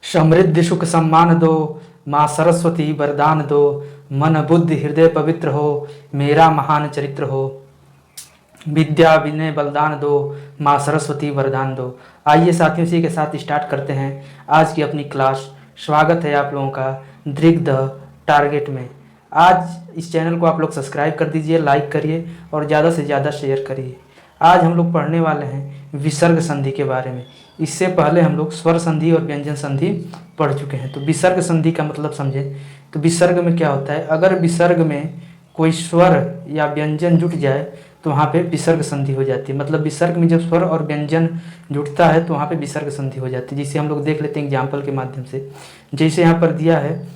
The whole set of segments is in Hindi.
समृद्धि सुख सम्मान दो, माँ सरस्वती वरदान दो। मन बुद्धि हृदय पवित्र हो, मेरा महान चरित्र हो। विद्या विनय बलिदान दो, माँ सरस्वती वरदान दो। आइए साथियों, इसी के साथ स्टार्ट करते हैं आज की अपनी क्लास। स्वागत है आप लोगों का दृग द टारगेट में। आज इस चैनल को आप लोग सब्सक्राइब कर दीजिए, लाइक करिए और ज़्यादा से ज़्यादा शेयर करिए। आज हम लोग पढ़ने वाले हैं विसर्ग संधि के बारे में। इससे पहले हम लोग स्वर संधि और व्यंजन संधि पढ़ चुके हैं। तो विसर्ग संधि का मतलब समझें तो विसर्ग में क्या होता है, अगर विसर्ग में कोई स्वर या व्यंजन जुट जाए तो वहाँ पे विसर्ग संधि हो जाती है। मतलब विसर्ग में जब स्वर और व्यंजन जुटता है तो वहाँ पे विसर्ग संधि हो जाती है, जिसे हम लोग देख लेते हैं एग्जाम्पल के माध्यम से। जैसे यहाँ पर दिया है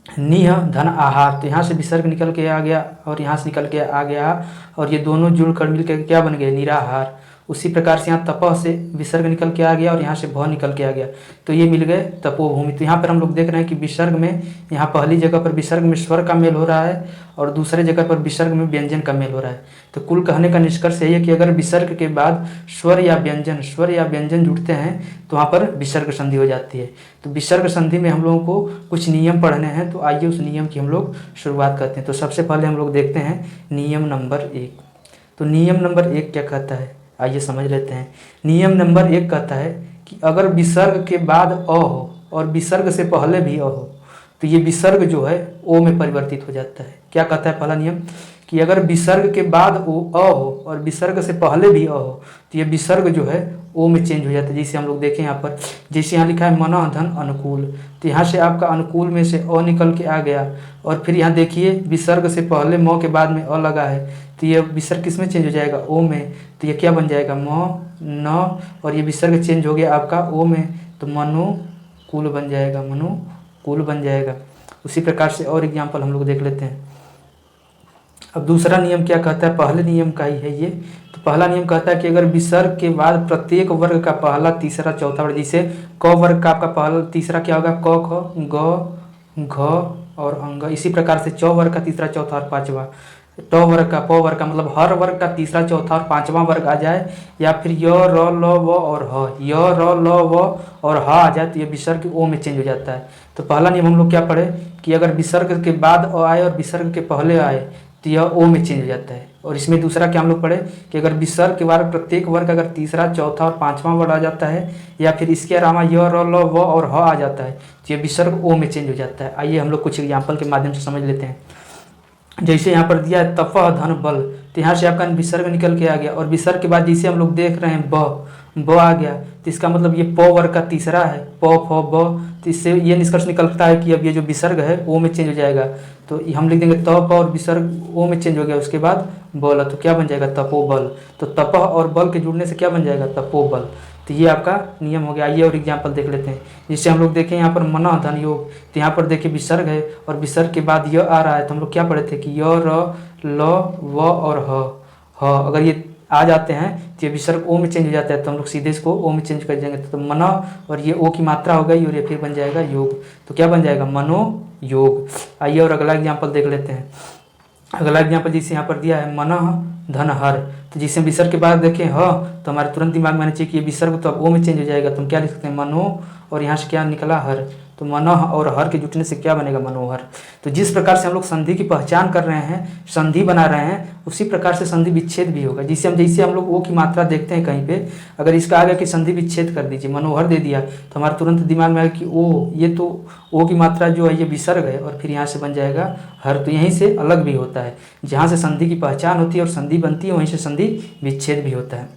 निह धन आहार, तो यहाँ से विसर्ग निकल के आ गया और यहाँ से निकल के आ गया और ये दोनों जुड़कर मिलकर क्या बन गए, निराहार। उसी प्रकार से यहाँ तपह से विसर्ग निकल के आ गया और यहाँ से भ निकल के आ गया, तो ये मिल गए तपोभूमि। तो यहाँ पर हम लोग देख रहे हैं कि विसर्ग में यहाँ पहली जगह पर विसर्ग में स्वर का मेल हो रहा है और दूसरे जगह पर विसर्ग में व्यंजन का मेल हो रहा है। तो कुल कहने का निष्कर्ष यही है कि अगर विसर्ग के बाद स्वर या व्यंजन जुड़ते हैं तो वहाँ पर विसर्ग संधि हो जाती है। तो विसर्ग संधि में हम लोगों को कुछ नियम पढ़ने हैं, तो आइए उस नियम की हम लोग शुरुआत करते हैं। तो सबसे पहले हम लोग देखते हैं नियम नंबर 1। तो नियम नंबर 1 क्या कहता है, आइए समझ लेते हैं। नियम नंबर 1 कहता है कि अगर विसर्ग के बाद अ हो और विसर्ग से पहले भी अ हो तो ये विसर्ग जो है ओ में परिवर्तित हो जाता है। क्या कहता है पहला नियम, कि अगर विसर्ग के बाद ओ अ हो और विसर्ग से पहले भी अ हो तो ये विसर्ग जो है ओ में चेंज हो जाता है। जैसे हम लोग देखें यहाँ पर, जैसे यहाँ लिखा है मन धन अनुकूल, तो यहाँ से आपका अनुकूल में से अ निकल के आ गया और फिर यहाँ देखिए विसर्ग से पहले म के बाद में अ लगा है, तो ये विसर्ग किस में चेंज हो जाएगा, ओ में। तो ये क्या बन जाएगा, म न, और ये विसर्ग चेंज हो गया आपका ओ में, तो मनुकूल बन जाएगा, मनुकूल बन जाएगा। उसी प्रकार से और एग्जाम्पल हम लोग देख लेते हैं। अब दूसरा नियम क्या कहता है, पहले नियम का ही है ये। तो पहला नियम कहता है कि अगर विसर्ग के बाद प्रत्येक वर्ग का पहला तीसरा चौथा वर्ग, जैसे क वर्ग का आपका पहला तीसरा क्या होगा, क ख ग घ और अंग। इसी प्रकार से च वर्ग का तीसरा चौथा और पांचवा, ट वर्ग का प वर्ग का, मतलब हर वर्ग का तीसरा चौथा और पांचवा वर्ग आ जाए, या फिर य र ल व और ह, य र ल व और ह आ जाए, तो ये विसर्ग ओ में चेंज हो जाता है। तो पहला नियम हम लोग क्या पढ़े कि अगर विसर्ग के बाद अ आए और विसर्ग के पहले आए तो यह ओ में चेंज हो जाता है। और इसमें दूसरा क्या हम लोग पढ़े कि अगर विसर्ग के बाद प्रत्येक वर्ग अगर तीसरा चौथा और पांचवा वर्ग आ जाता है, या फिर इसके अलावा य र ल व और ह आ जाता है, तो ये विसर्ग ओ में चेंज हो जाता है। आइए हम लोग कुछ एग्जाम्पल के माध्यम से समझ लेते हैं। जैसे यहाँ पर दिया है तपह धन बल, तो यहाँ से आपका विसर्ग निकल के आ गया और विसर्ग के बाद जैसे हम लोग देख रहे हैं ब आ गया, तो इसका मतलब ये प वर्ग का तीसरा है, प फ ब। तो इससे ये निष्कर्ष निकलता है कि अब ये जो विसर्ग है ओ में चेंज हो जाएगा। तो हम लिख देंगे त प और विसर्ग ओ में चेंज हो गया, उसके बाद बल, तो क्या बन जाएगा, तपोबल। तो तपह और बल के जुड़ने से क्या बन जाएगा, तपोबल। तो ये आपका नियम हो गया। आइए और एग्जाम्पल देख लेते हैं। जिससे हम लोग देखें यहाँ पर मन धन योग, तो यहाँ पर देखिए विसर्ग है और विसर्ग के बाद य आ रहा है, तो हम लोग क्या पढ़े थे कि य र ल व और ह, अगर ये आ जाते हैं तो ये विसर्ग ओ में चेंज हो जाता है, तो हम लोग सीधे इसको ओ में चेंज कर देंगे। तो मन और ये ओ की मात्रा हो गई और ये फिर बन जाएगा योग, तो क्या बन जाएगा, मनो योग। आइए और अगला एग्जाम्पल देख लेते हैं। अगला एग्जाम्पल जैसे यहाँ पर दिया है मन धन हर, तो जिसे विसर्ग के बाद देखें ह, तो हमारे तुरंत दिमाग में आना चाहिए कि ये विसर्ग तो अब ओ में चेंज हो जाएगा, तो हम क्या लिख सकते हैं, मनो, और यहाँ से क्या निकला, हर। तो मन और हर के जुटने से क्या बनेगा, मनोहर। तो जिस प्रकार से हम लोग संधि की पहचान कर रहे हैं, संधि बना रहे हैं, उसी प्रकार से संधि विच्छेद भी होगा। जैसे हम लोग ओ की मात्रा देखते हैं कहीं पे, अगर इसका आगे कि संधि विच्छेद कर दीजिए, मनोहर दे दिया, तो हमारे तुरंत दिमाग में आएगा कि ओ, ये तो ओ की मात्रा जो है ये विसर्ग है और फिर यहाँ से बन जाएगा हर। तो यहीं से अलग भी होता है, जहाँ से संधि की पहचान होती है और संधि बनती है वहीं से संधि विच्छेद भी होता है।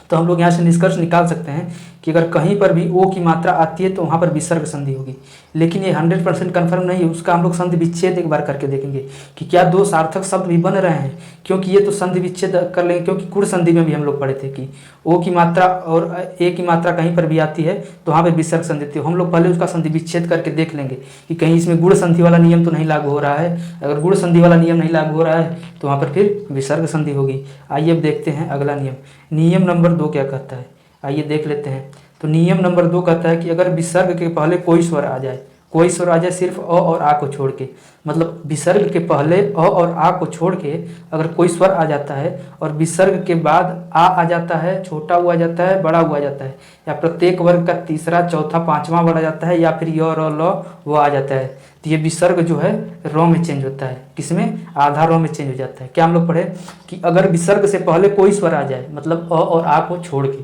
तो हम लोग यहाँ से निष्कर्ष निकाल सकते हैं कि अगर कहीं पर भी ओ की मात्रा आती है तो वहाँ पर विसर्ग संधि होगी, लेकिन ये 100% कन्फर्म नहीं है। उसका हम लोग संधि विच्छेद एक बार करके देखेंगे कि क्या दो सार्थक शब्द भी बन रहे हैं, क्योंकि ये तो संधि विच्छेद कर लेंगे, क्योंकि गुण संधि में भी हम लोग पढ़े थे कि ओ की मात्रा और ए की मात्रा कहीं पर भी आती है तो वहाँ पर विसर्ग संधि थी। हम लोग पहले उसका संधि विच्छेद करके देख लेंगे कि कहीं इसमें गुण संधि वाला नियम तो नहीं लागू हो रहा है। अगर गुण संधि वाला नियम नहीं लागू हो रहा है तो वहाँ पर फिर विसर्ग संधि होगी। आइए अब देखते हैं अगला नियम। नियम नंबर 2 क्या कहता है, आइए देख लेते हैं। तो नियम नंबर 2 कहता है कि अगर विसर्ग के पहले कोई स्वर आ जाए, कोई स्वर आ जाए सिर्फ अ और आ को छोड़ के, मतलब विसर्ग के पहले अ और आ को छोड़ के अगर कोई स्वर आ जाता है और विसर्ग के बाद आ जाता है, छोटा उ आ जाता है, बड़ा उ आ जाता है, या प्रत्येक वर्ग का तीसरा चौथा पांचवा वर्ड आ जाता है, या फिर य र ल वो आ जाता है, तो ये विसर्ग जो है र में चेंज होता है। किसमें? आधा र में चेंज हो जाता है। क्या हम लोग पढ़े कि अगर विसर्ग से पहले कोई स्वर आ जाए, मतलब अ और आ को छोड़ के,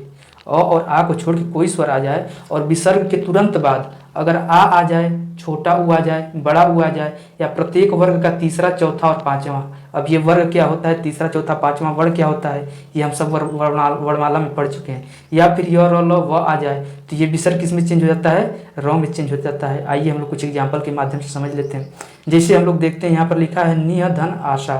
अ और आ को छोड़ के कोई स्वर आ जाए और विसर्ग के तुरंत बाद अगर आ जाए, छोटा उ आ जाए, बड़ा उ आ जाए, या प्रत्येक वर्ग का तीसरा चौथा और पांचवा। अब ये वर्ग क्या होता है, तीसरा चौथा पांचवा वर्ग क्या होता है, ये हम सब वर्णमाला में पढ़ चुके हैं। या फिर य र ल व आ जाए तो ये विसर्ग किस में चेंज हो जाता है? र में चेंज हो जाता है। आइए हम लोग कुछ एग्जाम्पल के माध्यम से समझ लेते हैं। जैसे हम लोग देखते हैं यहाँ पर लिखा है निह धन आशा।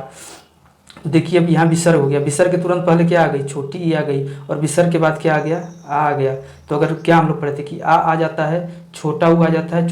तो देखिए अब यहाँ विसर्ग हो गया, विसर्ग के तुरंत पहले क्या आ गई? छोटी ई आ गई, और विसर्ग के बाद क्या आ गया? आ गया। तो अगर क्या हम लोग पढ़े थे कि आ जाता है, छोटा उ आ जाता है,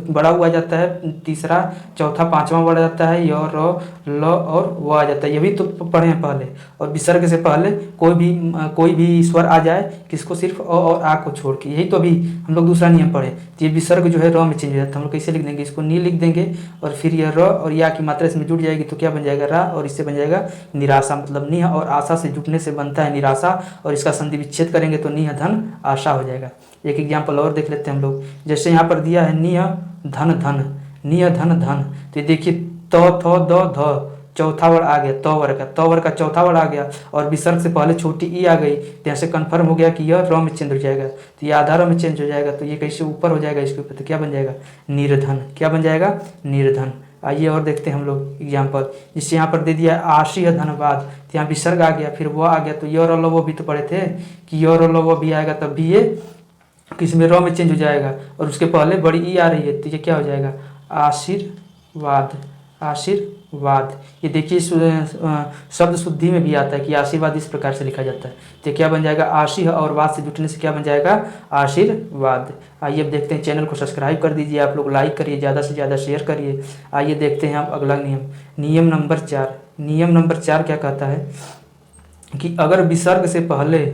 बड़ा उ आ जाता है, तीसरा चौथा पांचवा वर्ड आ जाता है, य र ल और वो आ जाता है, ये भी तो पढ़े हैं पहले। और विसर्ग से पहले कोई भी स्वर आ जाए, किसको? सिर्फ अ और आ को छोड़ के, यही तो अभी हम लोग दूसरा नियम पढ़े। तो ये विसर्ग जो है र में चेंज हो जाता है। हम लोग कैसे लिख देंगे इसको? नी लिख देंगे, और फिर यह र और या की मात्रा इसमें जुड़ जाएगी तो क्या बन जाएगा? रा, और इससे बन जाएगा निराशा। मतलब निह और आशा से जुटने से बनता है निराशा, और इसका संधि विच्छेद करेंगे तो निह धन आशा हो जाएगा। एक एग्जाम्पल और देख लेते हैं हम लोग। जैसे यहाँ पर दिया है निह धन धन, निह धन धन, तो ये देखिए त थ द ध, चौथा वर्ड आ गया, त वर्ग का चौथा वर्ड आ गया, और विसर्ग से पहले छोटी ई आ गई, तो यहाँ से कन्फर्म हो गया कि यह र में चेंज हो जाएगा। तो ये आधा र में चेंज हो जाएगा, तो ये कैसे ऊपर हो जाएगा इसके ऊपर? तो क्या बन जाएगा? निर्धन। क्या बन जाएगा? निर्धन। आइए और देखते हैं हम लोग एग्जाम्पल। जिससे यहाँ पर दे दिया आशीय धनबाद, तो यहाँ विसर्ग आ गया, फिर वो आ गया, तो य र ल वो भी तो पढ़े थे कि य र ल वो भी आएगा, तब भी ये किसमें? र में चेंज हो जाएगा, और उसके पहले बड़ी ई आ रही है, तो ये क्या हो जाएगा? आशीर्वाद। आशीर्वाद। ये देखिए शब्द शुद्धि में भी आता है कि आशीर्वाद इस प्रकार से लिखा जाता है। तो क्या बन जाएगा? आशी और वाद से जुटने से क्या बन जाएगा? आशीर्वाद। आइए अब देखते हैं। चैनल को सब्सक्राइब कर दीजिए आप लोग, लाइक करिए, ज़्यादा से ज़्यादा शेयर करिए। आइए देखते हैं अब अगला नियम, नियम नंबर 4। नियम नंबर 4 क्या कहता है कि अगर विसर्ग से पहले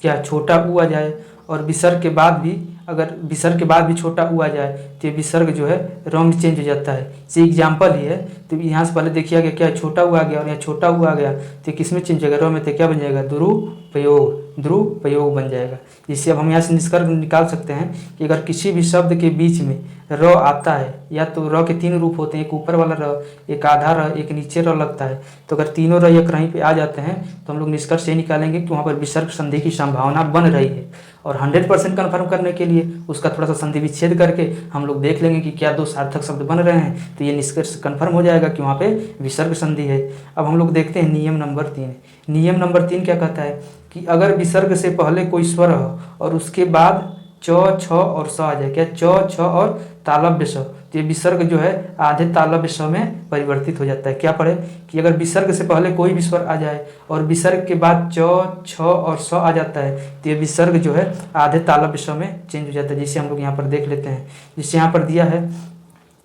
क्या छोटा उ आ जाए, और विसर्ग के बाद भी छोटा उ आ जाए, तो ये विसर्ग जो है र में चेंज हो जाता है। ये एग्जाम्पल ही है। तो यहाँ से पहले देखिए गया क्या? छोटा उ आ गया, और यहाँ छोटा उ आ गया, तो किस में चेंज हो जाएगा? र में। तो क्या बन जाएगा? दुरुपयोग। दुरुपयोग बन जाएगा। जिससे अब हम यहाँ से निष्कर्ष निकाल सकते हैं कि अगर किसी भी शब्द के बीच में र आता है, या तो र के 3 रूप होते हैं, एक ऊपर वाला र, एक आधा र, एक नीचे र लगता है। तो अगर तीनों र या कहीं पे आ जाते हैं तो हम लोग निष्कर्ष ये निकालेंगे कि वहाँ पर विसर्ग संधि की संभावना बन रही है। और 100% कन्फर्म करने के लिए उसका थोड़ा सा संधि विच्छेद करके हम लोग देख लेंगे कि क्या 2 सार्थक शब्द बन रहे हैं, तो ये निष्कर्ष कन्फर्म हो जाएगा कि वहाँ पे विसर्ग संधि है। अब हम लोग देखते हैं नियम नंबर 3। नियम नंबर 3 क्या कहता है कि अगर विसर्ग से पहले कोई स्वर हो और उसके बाद च, छ और स आ जाए। क्या? च, छ और तालव्य स, तो ये विसर्ग जो है आधे तालव्य स में परिवर्तित हो जाता है। क्या पढ़े कि अगर विसर्ग से पहले कोई भी स्वर आ जाए और विसर्ग के बाद च, छ और स आ जाता है, तो ये विसर्ग जो है आधे तालव्य स में चेंज हो जाता है। जिसे हम लोग यहाँ पर देख लेते हैं। जिससे यहाँ पर दिया है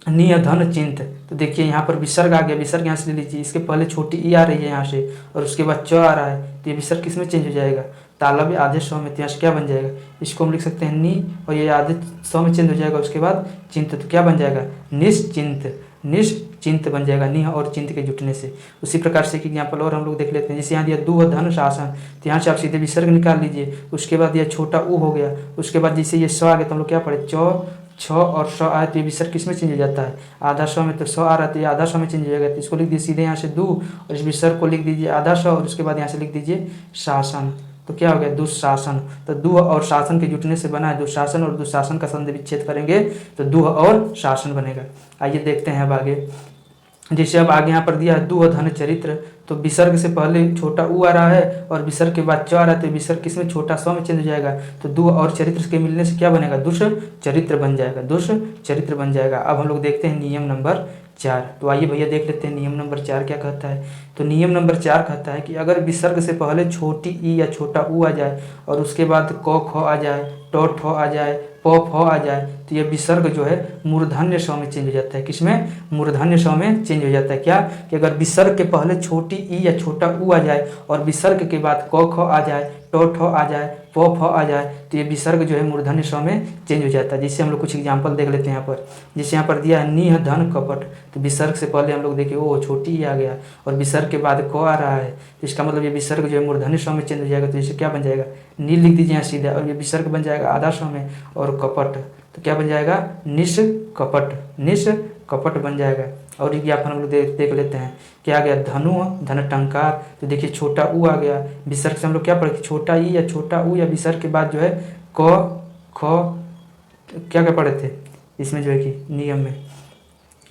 निय धन चिंत, तो देखिए यहाँ पर विसर्ग आ गया, विसर्ग यहाँ से ले लीजिए, इसके पहले छोटी ई आ रही है यहाँ से, और उसके बाद च आ रहा है, तो ये विसर्ग किस में चेंज हो जाएगा? तालव्य आधे स में। यहाँ से क्या बन जाएगा? इसको हम लिख सकते हैं नी, और ये आधे स में चेंज हो जाएगा, उसके बाद चिंत, तो क्या बन जाएगा? निश्चिंत। निश्चिंत बन जाएगा निह और चिंत के जुटने से। उसी प्रकार से एक एग्जाम्पल और हम लोग देख लेते हैं। जैसे यहाँ दिया दुह धन शासन, तो यहाँ से आप सीधे विसर्ग निकाल लीजिए। उसके बाद यह छोटा उ हो गया, उसके बाद जैसे ये स आ गया तो हम लोग क्या पढ़े? च, छ और स आए, तो ये विसर्ग किस में चेंज हो जाता है? आधा स में। तो स आ रहा है तो ये आधा स में चेंज हो जाएगा, तो इसको लिख दीजिए सीधे यहाँ से दु, और इस विसर्ग को लिख दीजिए आधा स, और उसके बाद यहाँ से लिख दीजिए शासन। तो क्या हो गया? दुशासन। तो दुह और शासन के जुटने से बना है दुशासन, और दुशासन का संधि विच्छेद करेंगे तो दुह और शासन बनेगा। आइए देखते हैं अब आगे। जैसे अब आगे यहाँ पर दिया है दुह धन चरित्र, तो विसर्ग से पहले छोटा उ आ रहा है और विसर्ग के बाद च आ रहा है, तो विसर्ग किसमें? छोटा स में चेंज हो जाएगा। तो दुह और चरित्र के मिलने से क्या बनेगा? दुष चरित्र बन जाएगा। दुष चरित्र बन जाएगा। अब हम लोग देखते हैं नियम नंबर 4। तो आइए भैया देख लेते हैं नियम नंबर 4 क्या कहता है। तो नियम नंबर 4 कहता है कि अगर विसर्ग से पहले छोटी ई या छोटा उ आ जाए और उसके बाद क ख आ जाए, ट ठ आ जाए, प फ आ जाए, तो यह विसर्ग जो है मूर्धन्य स में चेंज हो जाता है। किसमें? मूर्धन्य स में चेंज हो जाता है। क्या कि अगर विसर्ग के पहले छोटी ई या छोटा उ आ जाए और विसर्ग के बाद क ख आ जाए, ट टो ठो आ जाए, पो फो आ जाए तो ये विसर्ग जो है मूर्धन्य स में चेंज हो जाता है। जिससे हम लोग कुछ एग्जाम्पल देख लेते हैं यहाँ पर। जैसे यहाँ पर दिया है नीह धन कपट, तो विसर्ग से पहले हम लोग देखिए ओ छोटी ही आ गया और विसर्ग के बाद क आ रहा है, तो इसका मतलब ये विसर्ग जो है मूर्धन्य स में चेंज हो जाएगा। तो इसे क्या बन जाएगा, नी लिख दीजिए यहाँ सीधा, और ये विसर्ग बन जाएगा आधा स में, और कपट तो क्या बन जाएगा, निश कपट बन जाएगा। और विज्ञापन हम लोग देख लेते हैं क्या आ गया, धनु धन टंकार, तो देखिए छोटा ऊ आ गया, विसर्ग से हम लोग क्या पढ़े, छोटा ई या छोटा ऊ या विसर्ग के बाद जो है क ख क्या क्या पढ़े थे इसमें जो है कि नियम में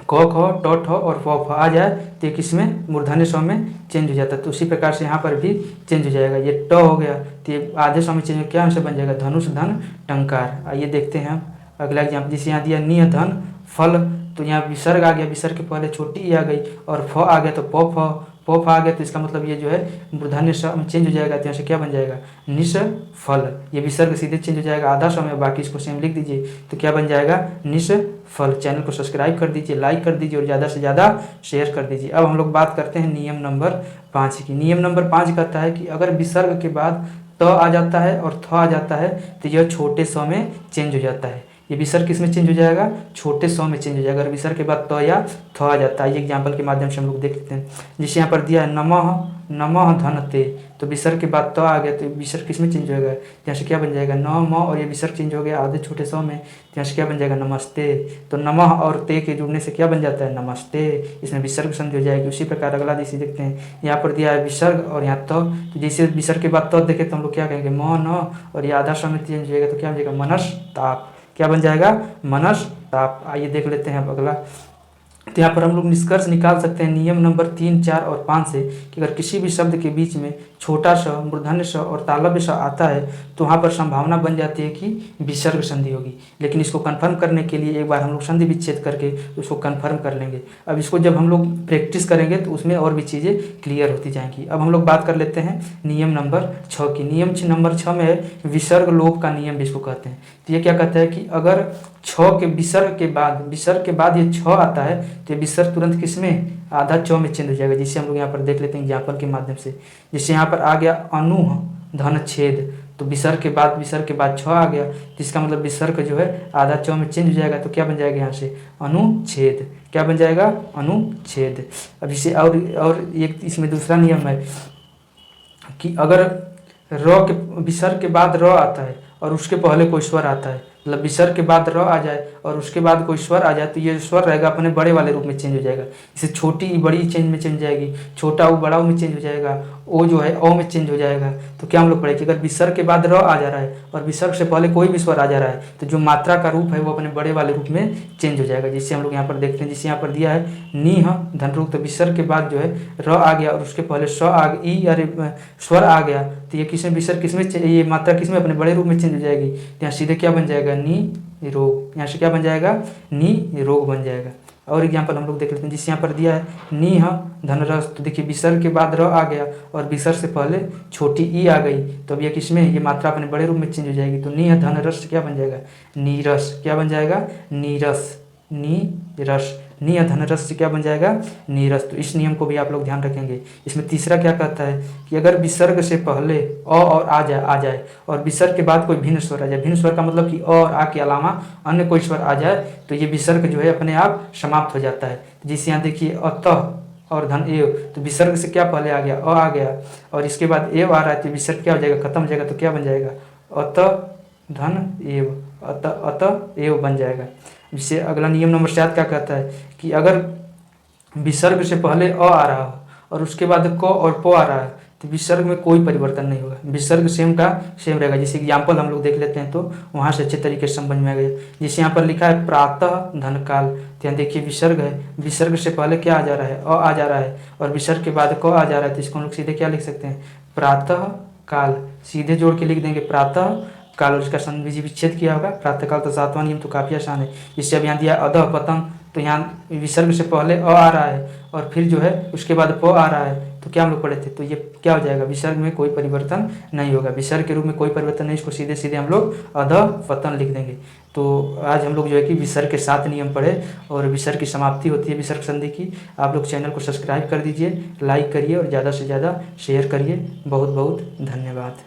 क ख ट ठ और फ आ जाए तो किस में मूर्धन्य स में चेंज हो जाता है। तो उसी प्रकार से यहाँ पर भी चेंज हो जाएगा। ये ट हो गया तो ये आधे स में चेंज हो, क्या हमसे बन जाएगा, धनुष धन टंकार। आइए देखते हैं हम अगला एग्जाम्पल। जैसे यहाँ दिया निय धन फल, तो यहाँ विसर्ग आ गया, विसर्ग के पहले छोटी ई आ गई और फ आ गया तो प फ आ गया, तो इसका मतलब ये जो है मूर्धन्य स में चेंज हो जाएगा। तो यहाँ से क्या बन जाएगा, निश फल। ये विसर्ग सीधे चेंज हो जाएगा आधा स में, बाकी इसको सेम लिख दीजिए तो क्या बन जाएगा, निश फल। चैनल को सब्सक्राइब कर दीजिए, लाइक कर दीजिए और ज़्यादा से ज़्यादा शेयर कर दीजिए। अब हम लोग बात करते हैं नियम नंबर 5 की। नियम नंबर 5 कहता है कि अगर विसर्ग के बाद त आ जाता है और थ आ जाता है तो यह छोटे स में चेंज हो जाता है। ये विसर्ग किस में चेंज हो जाएगा, छोटे स में चेंज हो जाएगा। अगर विसर्ग के बाद त या थ आ जाता है, ये एग्जाम्पल के माध्यम से हम लोग देख लेते हैं। जैसे यहाँ पर दिया है नमः धनते, तो विसर्ग के बाद त आ गया तो विसर्ग किस में चेंज हो गया, यहाँ से क्या बन जाएगा, न म, और ये विसर्ग चेंज हो गया आधे छोटे स में, यहाँ से क्या बन जाएगा, नमस्ते। तो नमः और ते के जुड़ने से क्या बन जाता है, नमस्ते। इसमें विसर्ग संधि हो जाएगी। उसी प्रकार अगला जैसे देखते हैं, यहाँ पर दिया है विसर्ग और यहाँ तो जैसे विसर्ग के बाद तो देखे तो हम लोग क्या कहेंगे, म न, और ये आधा स में चेंज हो जाएगा तो क्या बन जाएगा, मनस ताप। क्या बन जाएगा, मनस ताप। आइए देख लेते हैं अब अगला। तो यहाँ पर हम लोग निष्कर्ष निकाल सकते हैं नियम नंबर 3, 4 और 5 से कि अगर किसी भी शब्द के बीच में छोटा स, मूर्धन्य स और तालव्य स आता है तो वहाँ पर संभावना बन जाती है कि विसर्ग संधि होगी। लेकिन इसको कंफर्म करने के लिए एक बार हम लोग संधि विच्छेद करके उसको कंफर्म कर लेंगे। अब इसको जब हम लोग प्रैक्टिस करेंगे तो उसमें और भी चीज़ें क्लियर होती जाएंगी। अब हम लोग बात कर लेते हैं नियम नंबर 6 की। नियम नंबर 6 में है विसर्ग लोप का नियम जिसको कहते हैं। तो ये क्या कहता है कि अगर विसर्ग के बाद ये 6 आता है तो ये विसर्ग तुरंत किस में, आधा च में चेंज हो जाएगा। जिससे हम लोग यहाँ पर देख लेते हैं एग्जाम्पल के माध्यम से। जैसे यहाँ पर आ गया अनुह धन छेद, तो विसर्ग के बाद 6 आ गया, जिसका मतलब विसर्ग जो है आधा च में चेंज हो जाएगा। तो क्या बन जाएगा यहाँ से, अनुच्छेद। क्या बन जाएगा, अनुच्छेद। अब इसे और एक इसमें दूसरा नियम है कि अगर विसर्ग के बाद र आता है और उसके पहले कोई स्वर आता है, मतलब विसर्ग के बाद र आ जाए और उसके बाद कोई स्वर आ जाए तो ये स्वर रहेगा अपने बड़े वाले रूप में चेंज हो जाएगा। इसे छोटी ई बड़ी चेंज में चेंज जाएगी, छोटा ऊ बड़ा ऊ में चेंज हो जाएगा, ओ जो है ओ में चेंज हो जाएगा। तो क्या हम लोग पढ़े कि अगर विसर्ग के बाद र आ जा रहा है और विसर्ग से पहले कोई भी स्वर आ जा रहा है तो जो मात्रा का रूप है वो अपने बड़े वाले रूप में चेंज हो जाएगा। जिससे हम लोग यहाँ पर देखते हैं, जिससे यहाँ पर दिया है नीह धनरूप, तो विसर्ग के बाद जो है र आ गया और उसके पहले स्वर आ गया तो ये किसमें, विसर्ग किसमें, ये मात्रा किसमें, अपने बड़े रूप में चेंज हो जाएगी। तो यहाँ सीधे क्या बन जाएगा, नी रोग। यहाँ से क्या बन जाएगा, नी रोग बन जाएगा। और एग्जाम्पल हम लोग देख लेते हैं। जिससे यहाँ पर दिया है नीह धनरस, तो देखिए विसर्ग के बाद र आ गया और विसर्ग से पहले छोटी ई आ गई तो अब ये किसमें, ये मात्रा अपने बड़े रूप में चेंज हो जाएगी। तो नीह धनरस क्या बन जाएगा, नीरस। क्या बन जाएगा, नीरस। नीरस। नी धनरस से क्या बन जाएगा, नीरस। तो इस नियम को भी आप लोग ध्यान रखेंगे। इसमें तीसरा क्या कहता है कि अगर विसर्ग से पहले अ और आ जाए और विसर्ग के बाद कोई भिन्न स्वर आ जाए, भिन्न स्वर का मतलब कि अ और आ के अलावा अन्य कोई स्वर आ जाए तो ये विसर्ग जो है अपने आप समाप्त हो जाता है। जिससे यहाँ देखिए अतः और धन एव, तो विसर्ग से क्या पहले आ गया, अ आ गया और इसके बाद एव आ रहा है तो विसर्ग क्या हो जाएगा, खत्म हो जाएगा। तो क्या बन जाएगा, अतः धन एव, अतः एव बन जाएगा। जिससे अगला नियम नंबर 7 क्या कहता है कि अगर विसर्ग से पहले अ आ रहा हो और उसके बाद क और प आ रहा है तो विसर्ग में कोई परिवर्तन नहीं होगा, विसर्ग सेम का सेम रहेगा। जैसे एग्जाम्पल हम लोग देख लेते हैं तो वहाँ से अच्छे तरीके से समझ में आ गया। जैसे यहाँ पर लिखा है प्रातः धनकाल, तो यहाँ देखिए विसर्ग है, विसर्ग से पहले क्या आ जा रहा है, अ आ जा रहा है और विसर्ग के बाद क आ जा रहा है। तो इसको हम लोग सीधे क्या लिख सकते हैं, प्रातः काल। सीधे जोड़ के लिख देंगे प्रातः काल और इसका संधि विच्छेद किया होगा। प्रातःकाल तो 7वां नियम तो काफ़ी आसान है। जिससे अब यहाँ दिया अधः पतंग, तो यहाँ विसर्ग से पहले अ आ रहा है और फिर जो है उसके बाद प आ रहा है तो क्या हम लोग पढ़े थे, तो ये क्या हो जाएगा, विसर्ग में कोई परिवर्तन नहीं होगा। विसर्ग के रूप में कोई परिवर्तन नहीं, इसको सीधे सीधे हम लोग अधः पतन लिख देंगे। तो आज हम लोग जो है कि विसर्ग के 7 नियम पढ़े और विसर्ग की समाप्ति होती है विसर्ग संधि की। आप लोग चैनल को सब्सक्राइब कर दीजिए, लाइक करिए और ज़्यादा से ज़्यादा शेयर करिए। बहुत बहुत धन्यवाद।